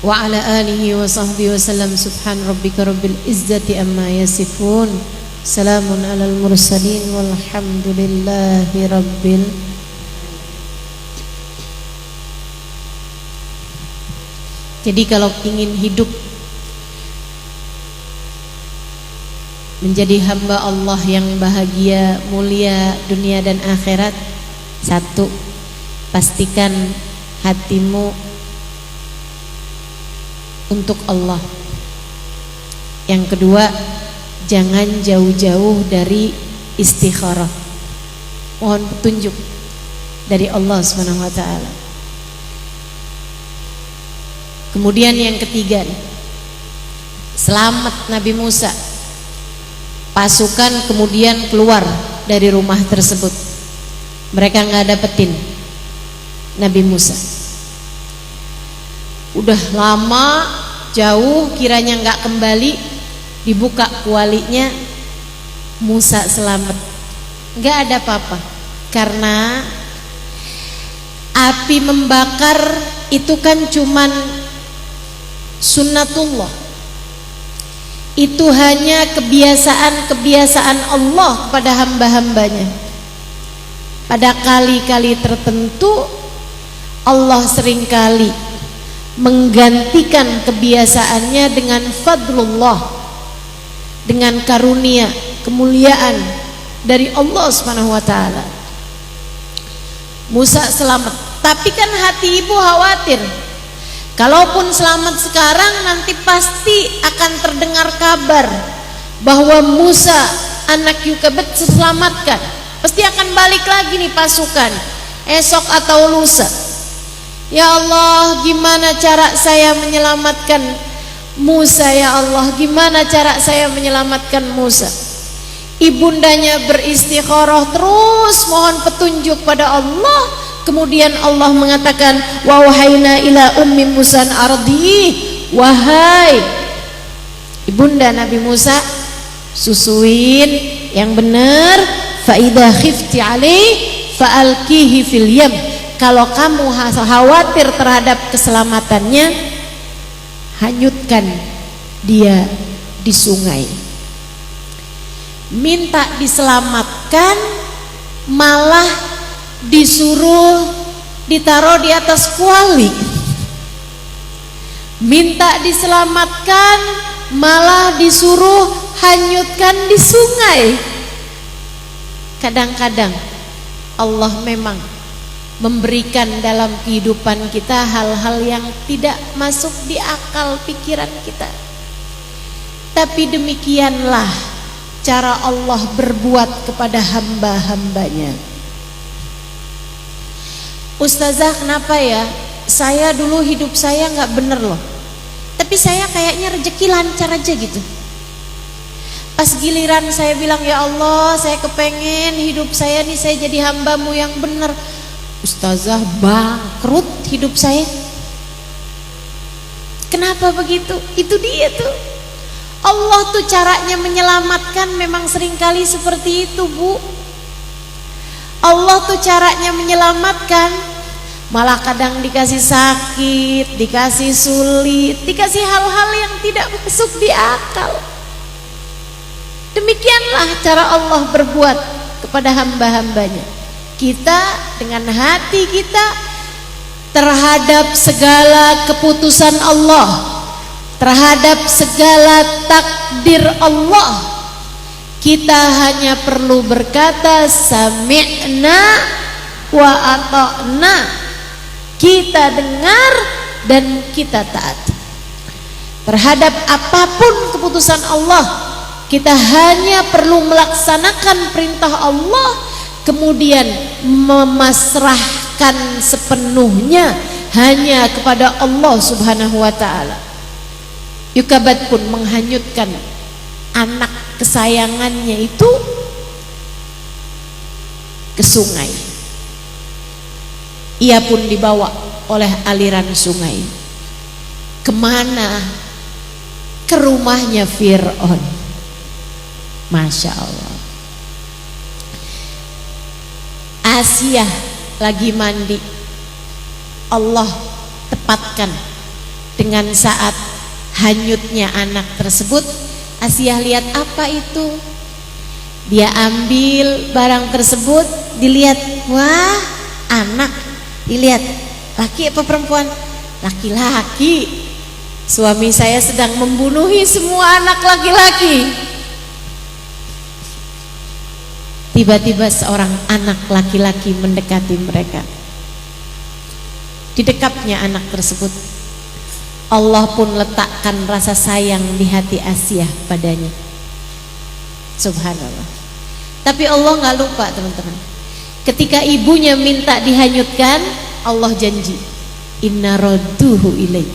wa ala alihi wa sahbihi wasallam. Subhan rabbika rabbil izzati amma yasifun, salamun alal mursalin, walhamdulillahi rabbil. Jadi kalau ingin hidup menjadi hamba Allah yang bahagia, mulia dunia dan akhirat, satu, pastikan hatimu untuk Allah. Yang kedua, jangan jauh-jauh dari istikharah. Mohon petunjuk dari Allah Subhanahu wa taala. Kemudian yang ketiga, selamat Nabi Musa. Pasukan kemudian keluar dari rumah tersebut. Mereka nggak dapetin Nabi Musa. Udah lama jauh, kiranya nggak kembali, dibuka kualinya, Musa selamat. Nggak ada apa-apa, karena api membakar itu kan cuman sunnatullah. Itu hanya kebiasaan Allah kepada hamba-hambanya. Pada kali-kali tertentu Allah seringkali menggantikan kebiasaannya dengan fadlullah, dengan karunia, kemuliaan dari Allah Subhanahu wa taala. Musa selamat, tapi kan hati ibu khawatir. Kalaupun selamat sekarang, nanti pasti akan terdengar kabar bahwa Musa anak Yukabed diselamatkan. Pasti akan balik lagi nih pasukan esok atau lusa. Ya Allah, gimana cara saya menyelamatkan Musa? Ya Allah, gimana cara saya menyelamatkan Musa? Ibundanya beristikharah terus, mohon petunjuk pada Allah. Kemudian Allah mengatakan, wa wahayna ila ummi Musa ardi, wahai ibunda Nabi Musa, susuin yang benar, fa idza khifti alaihi fa alqihi fil yam. Kalau kamu khawatir terhadap keselamatannya, hanyutkan dia di sungai. Minta diselamatkan, malah disuruh ditaruh di atas kuali. Minta diselamatkan, malah disuruh hanyutkan di sungai. Kadang-kadang Allah memang memberikan dalam kehidupan kita hal-hal yang tidak masuk di akal pikiran kita. Tapi demikianlah cara Allah berbuat kepada hamba-hambanya. Ustazah, kenapa ya? Saya dulu hidup saya nggak bener loh, tapi saya kayaknya rezeki lancar aja gitu. Pas giliran saya bilang, ya Allah, saya kepengen hidup saya nih, saya jadi hambamu yang bener. Ustazah, bangkrut hidup saya. Kenapa begitu? Itu dia tuh. Allah tuh caranya menyelamatkan memang seringkali seperti itu, Bu. Allah tuh caranya menyelamatkan, malah kadang dikasih sakit, dikasih sulit, dikasih hal-hal yang tidak masuk di akal. Demikianlah cara Allah berbuat kepada hamba-hambanya. Kita dengan hati kita terhadap segala keputusan Allah, terhadap segala takdir Allah, kita hanya perlu berkata sami'na wa ata'na. Kita dengar dan kita taat. Terhadap apapun keputusan Allah, kita hanya perlu melaksanakan perintah Allah, kemudian memasrahkan sepenuhnya hanya kepada Allah Subhanahu wa taala. Yukabed pun menghanyutkan anak kesayangannya itu ke sungai. Ia pun dibawa oleh aliran sungai. Kemana? Ke rumahnya Fir'aun. Masya Allah. Asia lagi mandi, Allah tepatkan dengan saat hanyutnya anak tersebut, Asiyah lihat apa itu. Dia ambil barang tersebut, dilihat, wah, anak. Dilihat, laki apa perempuan? Laki-laki. Suami saya sedang membunuhi semua anak laki-laki. Tiba-tiba seorang anak laki-laki mendekati mereka. Didekapnya anak tersebut, Allah pun letakkan rasa sayang di hati Asiyah padanya. Subhanallah. Tapi Allah nggak lupa, teman-teman. Ketika ibunya minta dihanyutkan, Allah janji, inna radduhu ilaik,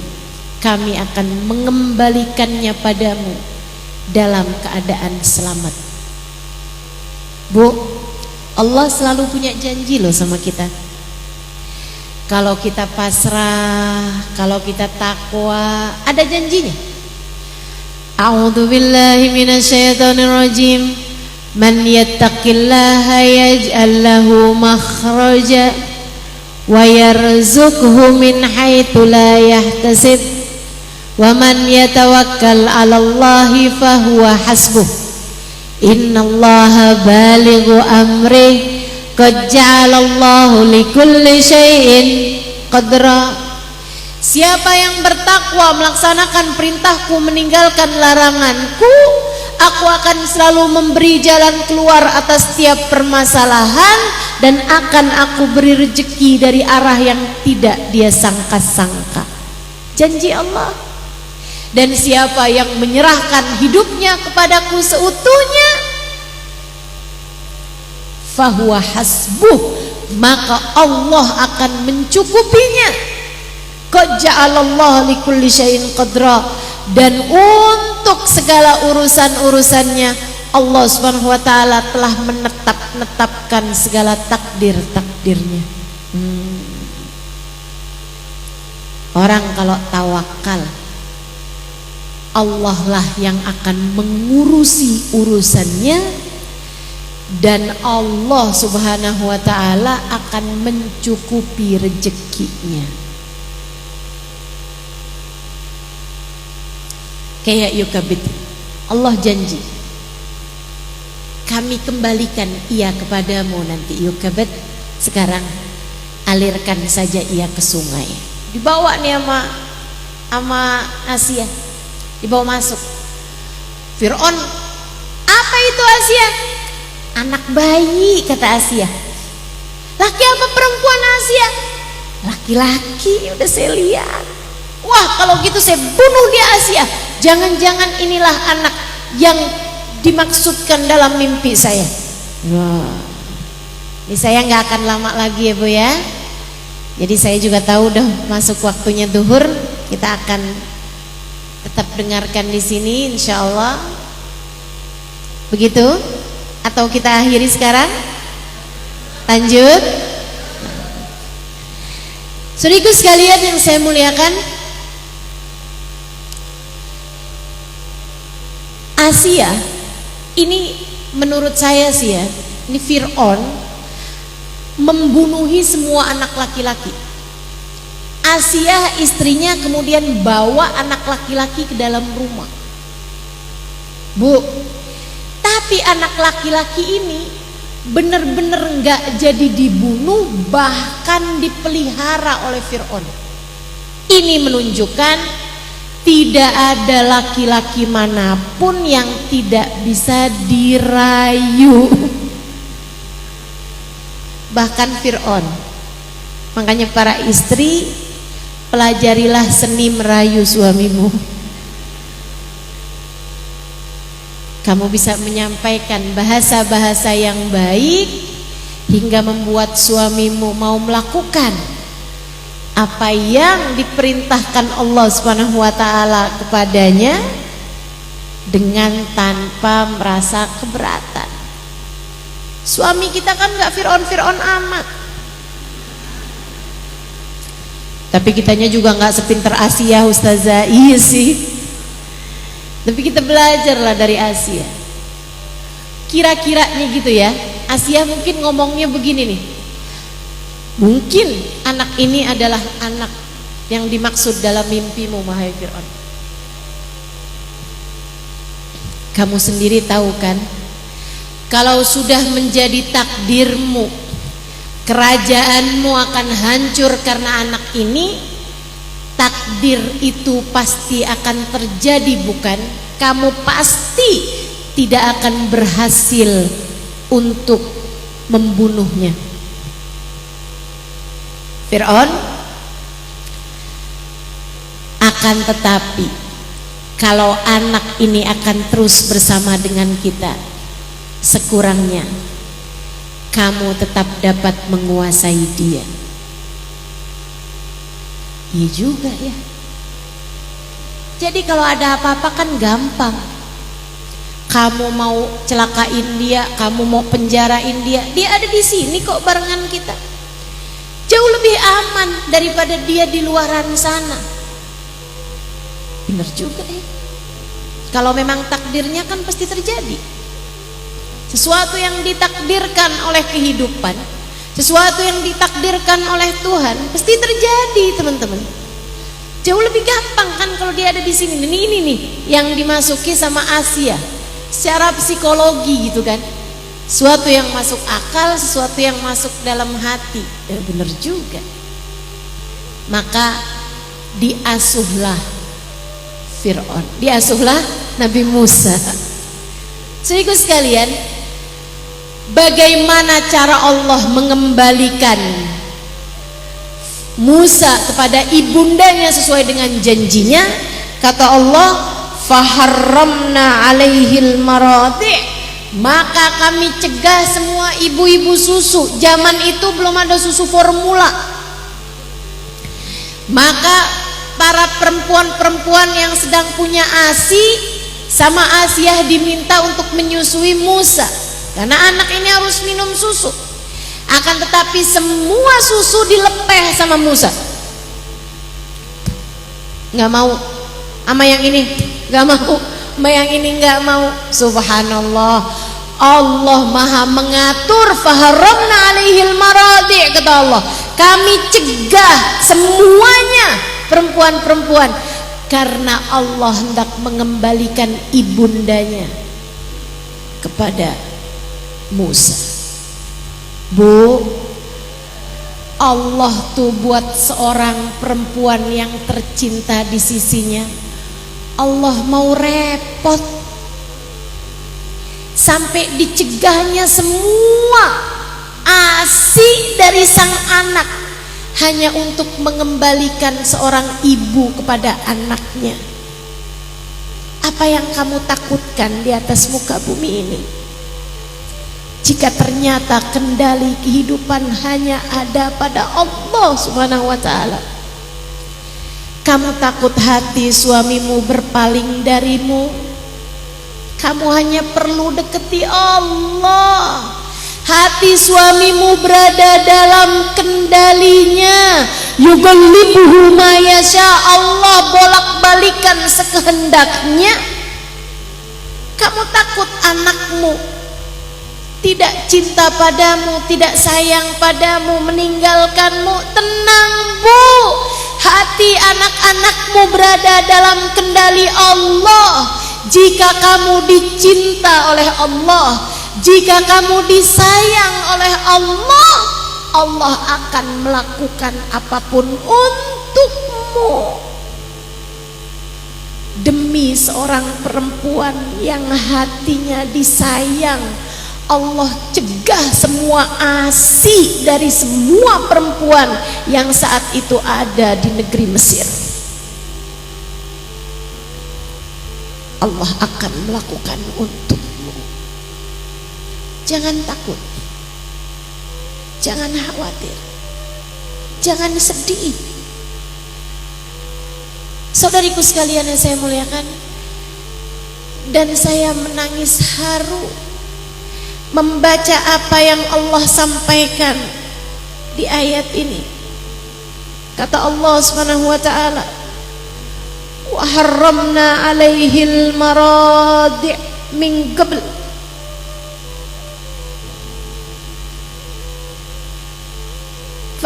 kami akan mengembalikannya padamu dalam keadaan selamat. Bu, Allah selalu punya janji loh sama kita. Kalau kita pasrah, kalau kita takwa, ada janjinya. A'udzubillahi minasyaitonirrajim. Man yattaqillaha yaj'al lahu makhraja wa yarzuqhu min haitsu la yahtasib wa man yatawakkal 'alallahi fahuwa hasbuh. Innallaha balighu amri qad ja'alallahu likulli syai'in qadra. Siapa yang bertakwa melaksanakan perintahku, meninggalkan laranganku, aku akan selalu memberi jalan keluar atas setiap permasalahan, dan akan aku beri rezeki dari arah yang tidak dia sangka-sangka. Janji Allah. Dan siapa yang menyerahkan hidupnya kepadaku seutuhnya, fahuwa hasbuh, maka Allah akan mencukupinya. Qad ja'alallahu likulli syai'in qadra, dan untuk segala urusan-urusannya Allah Subhanahu wa taala telah menetapkan segala takdir-takdirnya. Orang kalau tawakal, Allah lah yang akan mengurusi urusannya, dan Allah Subhanahu wa taala akan mencukupi rezekinya. Kayak Yukabid, Allah janji, kami kembalikan ia kepadamu nanti. Yukabid, sekarang alirkan saja ia ke sungai. Dibawa nih sama Asiyah, dibawa masuk. Fir'aun, apa itu Asiyah? Anak bayi, kata Asiyah. Laki apa perempuan Asiyah? Laki-laki, udah saya lihat. Wah, kalau gitu saya bunuh dia Asiyah. Jangan-jangan inilah anak yang dimaksudkan dalam mimpi saya. Wah, ini saya nggak akan lama lagi ya Bu ya. Jadi saya juga tahu udah masuk waktunya duhur. Kita akan tetap dengarkan di sini insya Allah. Begitu? Atau kita akhiri sekarang? Lanjut. Saudaraku sekalian yang saya muliakan, Asiyah ini menurut saya sih ya, ini Fir'aun membunuhi semua anak laki-laki. Asiyah istrinya kemudian bawa anak laki-laki ke dalam rumah. Bu, tapi anak laki-laki ini benar-benar nggak jadi dibunuh, bahkan dipelihara oleh Fir'aun. Ini menunjukkan tidak ada laki-laki manapun yang tidak bisa dirayu, bahkan Fir'aun. Makanya para istri, pelajarilah seni merayu suamimu. Kamu bisa menyampaikan bahasa-bahasa yang baik hingga membuat suamimu mau melakukan apa yang diperintahkan Allah Subhanahu wa taala kepadanya dengan tanpa merasa keberatan. Suami kita kan enggak Fir'aun amat. Tapi kitanya juga enggak sepinter Asiyah Ustazah. Iya sih. Tapi kita belajarlah dari Asiyah. Kira-kiranya gitu ya. Asiyah mungkin ngomongnya begini nih. Mungkin anak ini adalah anak yang dimaksud dalam mimpimu, wahai Fir'aun? Kamu sendiri tahu kan, kalau sudah menjadi takdirmu, kerajaanmu akan hancur karena anak ini, takdir itu pasti akan terjadi, bukan? Kamu pasti tidak akan berhasil untuk membunuhnya. Fir'aun, akan tetapi kalau anak ini akan terus bersama dengan kita, sekurangnya kamu tetap dapat menguasai dia. Iya juga ya. Jadi kalau ada apa-apa kan gampang. Kamu mau celakain dia, kamu mau penjarain dia, dia ada di sini kok barengan kita. Jauh lebih aman daripada dia di luaran sana. Benar juga ya. Kalau memang takdirnya kan pasti terjadi. Sesuatu yang ditakdirkan oleh kehidupan, sesuatu yang ditakdirkan oleh Tuhan pasti terjadi, teman-teman. Jauh lebih gampang kan kalau dia ada di sini. Ini nih yang dimasuki sama Asia secara psikologi gitu kan. Sesuatu yang masuk akal, sesuatu yang masuk dalam hati. Ya, benar juga. Maka diasuhlah Fir'aun, diasuhlah Nabi Musa. Saudaraku sekalian, bagaimana cara Allah mengembalikan Musa kepada ibundanya sesuai dengan janjinya? Kata Allah, faharramna alaihil maradi', maka kami cegah semua ibu-ibu susu. Zaman itu belum ada susu formula, maka para perempuan-perempuan yang sedang punya ASI sama Asiah diminta untuk menyusui Musa, karena anak ini harus minum susu. Akan tetapi semua susu dilepeh sama Musa. Nggak mau sama yang ini, nggak mau sama yang ini, nggak mau. Subhanallah, Allah maha mengatur. Faharramna alaihil maradi', kata Allah, kami cegah semuanya perempuan-perempuan, karena Allah hendak mengembalikan ibundanya kepada Musa. Bu, Allah tuh buat seorang perempuan yang tercinta di sisinya, Allah mau repot sampai dicegahnya semua ASI dari sang anak hanya untuk mengembalikan seorang ibu kepada anaknya. Apa yang kamu takutkan di atas muka bumi ini? Jika ternyata kendali kehidupan hanya ada pada Allah Subhanahu wa ta'ala. Kamu takut hati suamimu berpaling darimu? Kamu hanya perlu deketi Allah. Hati suamimu berada dalam kendalinya. Yughallibuhu ma yasha, Allah bolak-balikan sekehendaknya. Kamu takut anakmu tidak cinta padamu, tidak sayang padamu, meninggalkanmu? Tenang Bu, hati anak-anakmu berada dalam kendali Allah. Jika kamu dicinta oleh Allah, jika kamu disayang oleh Allah, Allah akan melakukan apapun untukmu. Demi seorang perempuan yang hatinya disayang, Allah cegah semua ASI dari semua perempuan yang saat itu ada di negeri Mesir. Allah akan melakukan untukmu. Jangan takut, jangan khawatir, jangan sedih. Saudariku sekalian yang saya muliakan, dan saya menangis haru membaca apa yang Allah sampaikan di ayat ini. Kata Allah Subhanahu wa ta'ala, wa harramna alaihil maradi' min qabl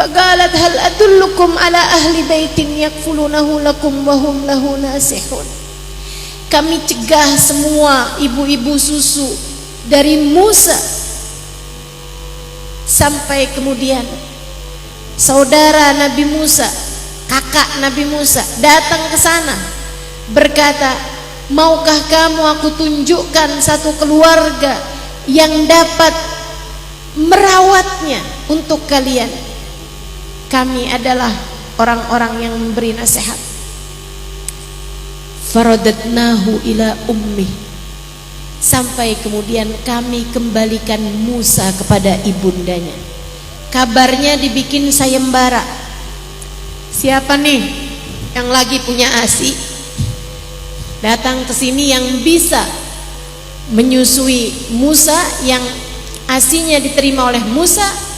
Faqalat hal adullukum ala ahli baitin yakfulunahu lakum wa hum lahu nasihun. Kami cegah semua ibu-ibu susu dari Musa, sampai kemudian saudara Nabi Musa, kakak Nabi Musa datang ke sana berkata, maukah kamu aku tunjukkan satu keluarga yang dapat merawatnya untuk kalian? Kami adalah orang-orang yang memberi nasihat. Faradatnahu ila ummi, sampai kemudian kami kembalikan Musa kepada ibundanya. Kabarnya dibikin sayembara. Siapa nih yang lagi punya ASI? Datang ke sini yang bisa menyusui Musa, yang ASInya diterima oleh Musa.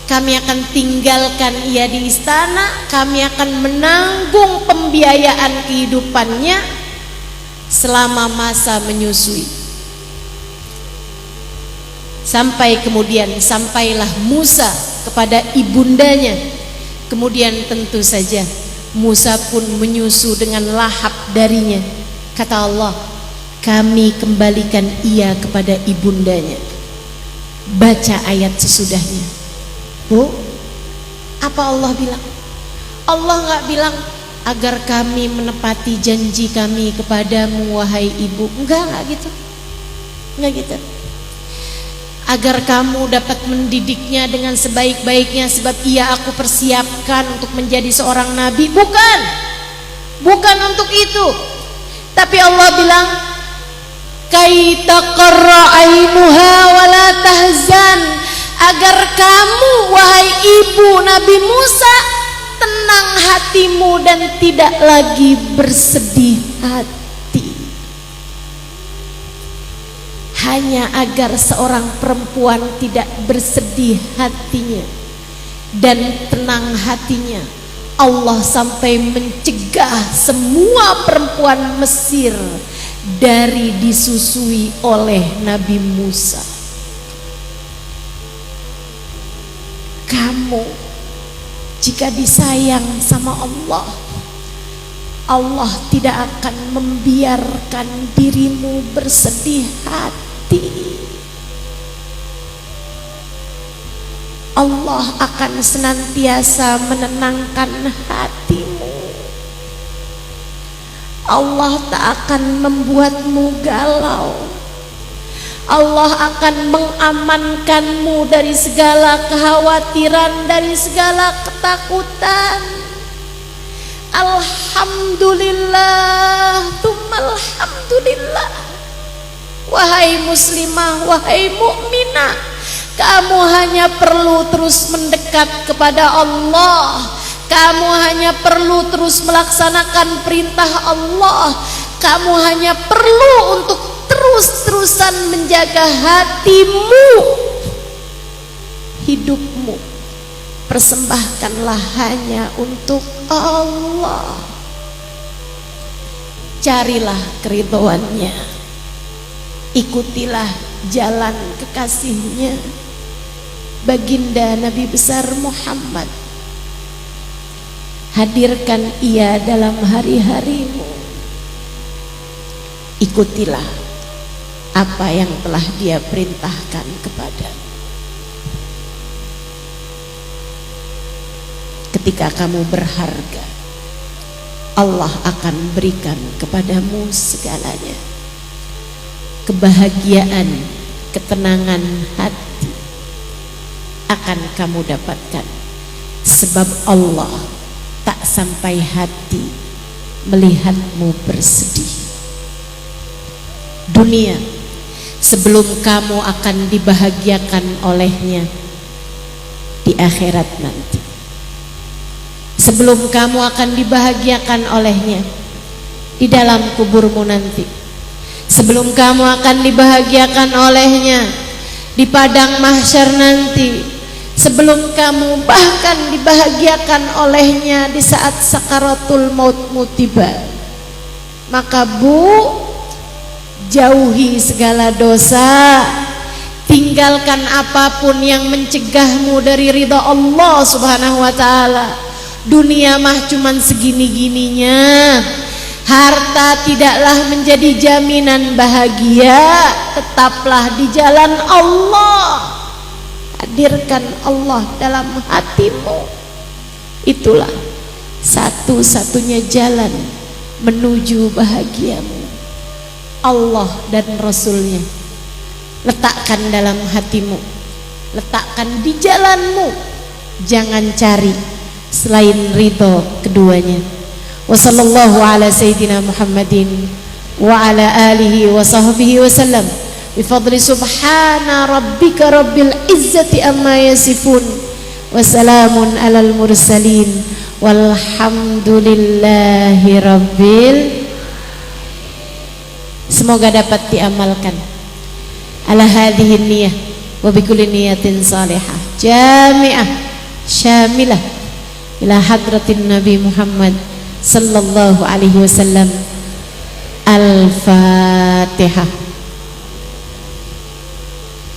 Kami akan tinggalkan ia di istana, kami akan menanggung pembiayaan kehidupannya selama masa menyusui. Sampai kemudian sampailah Musa kepada ibundanya. Kemudian tentu saja Musa pun menyusu dengan lahap darinya. Kata Allah, kami kembalikan ia kepada ibundanya. Baca ayat sesudahnya. Bu, apa Allah bilang? Allah nggak bilang agar kami menepati janji kami kepadamu wahai ibu. Enggak gitu. Enggak gitu. Agar kamu dapat mendidiknya dengan sebaik-baiknya, sebab ia aku persiapkan untuk menjadi seorang nabi. Bukan. Bukan untuk itu. Tapi Allah bilang, kai taqarra ainuha wala tahzan, agar kamu wahai ibu Nabi Musa tenang hatimu dan tidak lagi bersedih hati. Hanya agar seorang perempuan tidak bersedih hatinya dan tenang hatinya, Allah sampai mencegah semua perempuan Mesir dari disusui oleh Nabi Musa. Kamu jika disayang sama Allah, Allah tidak akan membiarkan dirimu bersedih hati. Allah akan senantiasa menenangkan hatimu. Allah tak akan membuatmu galau. Allah akan mengamankanmu dari segala kekhawatiran, dari segala ketakutan. Alhamdulillah, alhamdulillah. Wahai muslimah, wahai mukminah, kamu hanya perlu terus mendekat kepada Allah. Kamu hanya perlu terus melaksanakan perintah Allah. Kamu hanya perlu untuk terus-terusan menjaga hatimu, hidupmu. Persembahkanlah hanya untuk Allah. Carilah keridhoannya, ikutilah jalan kekasihnya, baginda Nabi besar Muhammad. Hadirkan ia dalam hari-harimu. Ikutilah apa yang telah dia perintahkan kepadamu. Ketika kamu berharga, Allah akan berikan kepadamu segalanya. Kebahagiaan, ketenangan hati akan kamu dapatkan, sebab Allah tak sampai hati melihatmu bersedih. Dunia sebelum kamu akan dibahagiakan olehnya di akhirat nanti, sebelum kamu akan dibahagiakan olehnya di dalam kuburmu nanti, sebelum kamu akan dibahagiakan olehnya di padang mahsyar nanti, sebelum kamu bahkan dibahagiakan olehnya di saat sakaratul mautmu tiba. Maka Bu, jauhi segala dosa, tinggalkan apapun yang mencegahmu dari ridha Allah Subhanahu wa taala. Dunia mah cuman segini-gininya. Harta tidaklah menjadi jaminan bahagia. Tetaplah di jalan Allah. Hadirkan Allah dalam hatimu. Itulah satu-satunya jalan menuju bahagiamu. Allah dan Rasulnya letakkan dalam hatimu, letakkan di jalanmu. Jangan cari selain ridho keduanya. Wa sallallahu ala sayyidina Muhammadin wa ala alihi wa sahbihi wa sallam. Bi fadli subhana rabbika rabbil izzati amma yasifun. Wa salamun alal mursalin walhamdulillahi rabbil. Semoga dapat diamalkan ala hadhihi niyyah wa bikulli niyatin salihah jami'ah syamilah ila hadratin Nabi Muhammad sallallahu alaihi wasallam. Al-Fatihah.